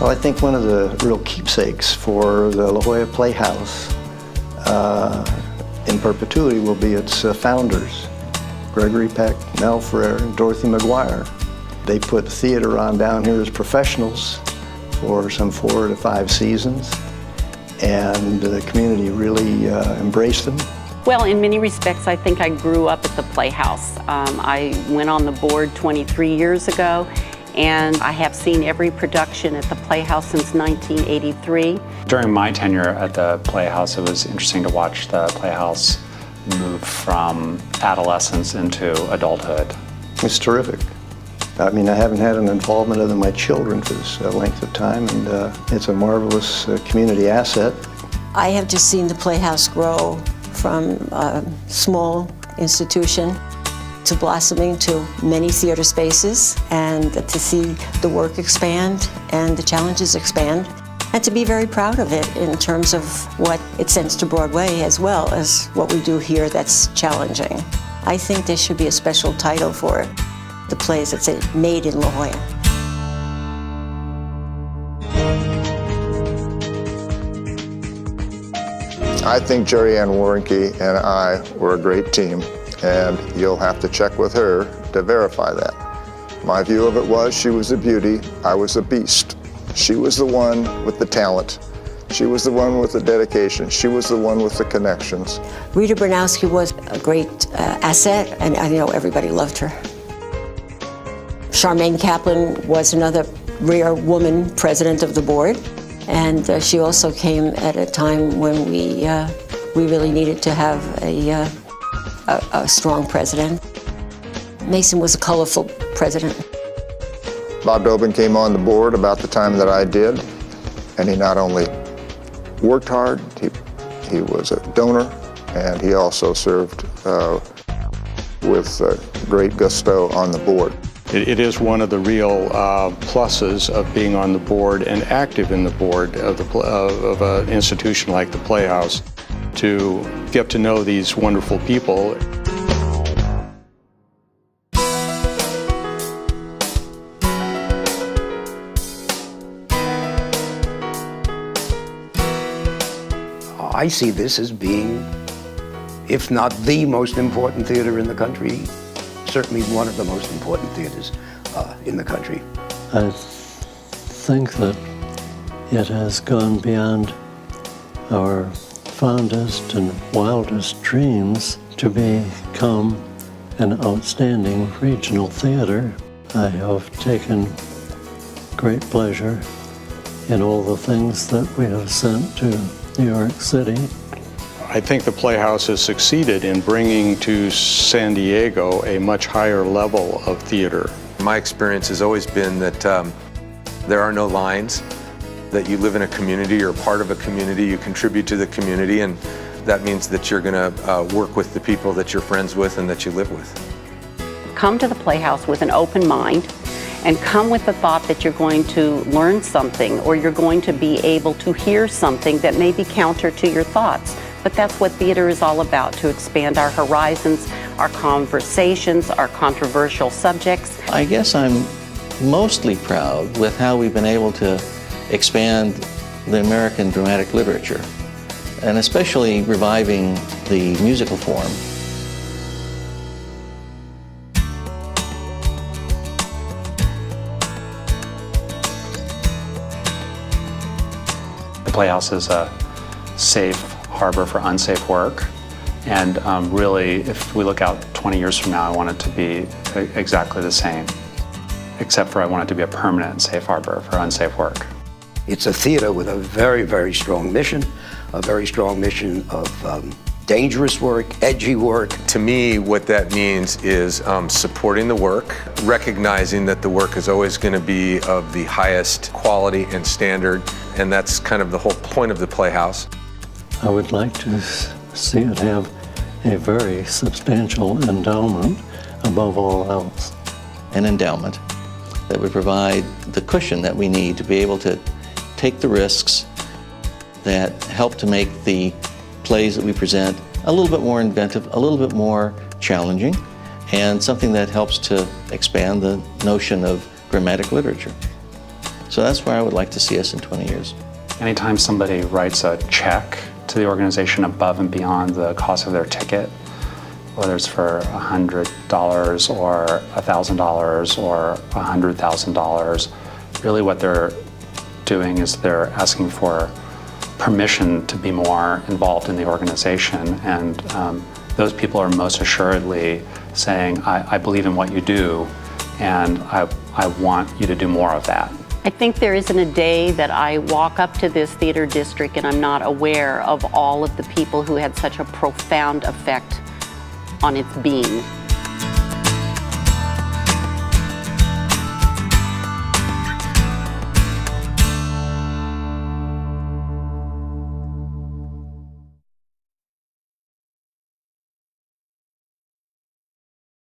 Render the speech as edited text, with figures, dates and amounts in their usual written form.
Well, I think one of the real keepsakes for the La Jolla Playhouse in perpetuity will be its founders, Gregory Peck, Mel Ferrer, and Dorothy McGuire. They put theater on down here as professionals for some 4 to 5 seasons, and the community really embraced them. Well, in many respects, I think I grew up at the Playhouse. I went on the board 23 years ago, and I have seen every production at the Playhouse since 1983. During my tenure at the Playhouse, it was interesting to watch the Playhouse move from adolescence into adulthood. It's terrific. I mean, I haven't had an involvement other than my children for this length of time, and it's a marvelous community asset. I have just seen the Playhouse grow from a small institution to blossoming to many theater spaces, and to see the work expand and the challenges expand, and to be very proud of it in terms of what it sends to Broadway as well as what we do here that's challenging. I think there should be a special title for the plays that say Made in La Jolla. I think Jerry Ann Warnke and I were a great team, and you'll have to check with her to verify that. My view of it was she was a beauty, I was a beast. She was the one with the talent. She was the one with the dedication. She was the one with the connections. Rita Bernowski was a great asset, and I know everybody loved her. Charmaine Kaplan was another rare woman president of the board, and she also came at a time when we really needed to have a strong president. Mason was a colorful president. Bob Dobin came on the board about the time that I did, and he not only worked hard, he was a donor, and he also served with great gusto on the board. It is one of the real pluses of being on the board and active in the board of an institution like the Playhouse, to get to know these wonderful people. I see this as being, if not the most important theater in the country, certainly one of the most important theaters in the country. I think that it has gone beyond our fondest and wildest dreams to become an outstanding regional theater. I have taken great pleasure in all the things that we have sent to New York City. I think the Playhouse has succeeded in bringing to San Diego a much higher level of theater. My experience has always been that there are no lines, that you live in a community, you're part of a community, you contribute to the community, and that means that you're going to work with the people that you're friends with and that you live with. Come to the Playhouse with an open mind, and come with the thought that you're going to learn something, or you're going to be able to hear something that may be counter to your thoughts. But that's what theater is all about, to expand our horizons, our conversations, our controversial subjects. I guess I'm mostly proud with how we've been able to expand the American dramatic literature, and especially reviving the musical form. The Playhouse is a safe harbor for unsafe work, and really, if we look out 20 years from now, I want it to be exactly the same, except for I want it to be a permanent safe harbor for unsafe work. It's a theater with a very, very strong mission, a very strong mission of dangerous work, edgy work. To me, what that means is supporting the work, recognizing that the work is always going to be of the highest quality and standard, and that's kind of the whole point of the Playhouse. I would like to see it have a very substantial endowment above all else. An endowment that would provide the cushion that we need to be able to take the risks that help to make the plays that we present a little bit more inventive, a little bit more challenging, and something that helps to expand the notion of dramatic literature. So that's where I would like to see us in 20 years. Anytime somebody writes a check to the organization above and beyond the cost of their ticket, whether it's for $100 or $1,000 or $100,000, really what they're doing is they're asking for permission to be more involved in the organization, and those people are most assuredly saying, I believe in what you do, and I want you to do more of that. I think there isn't a day that I walk up to this theater district and I'm not aware of all of the people who had such a profound effect on its being.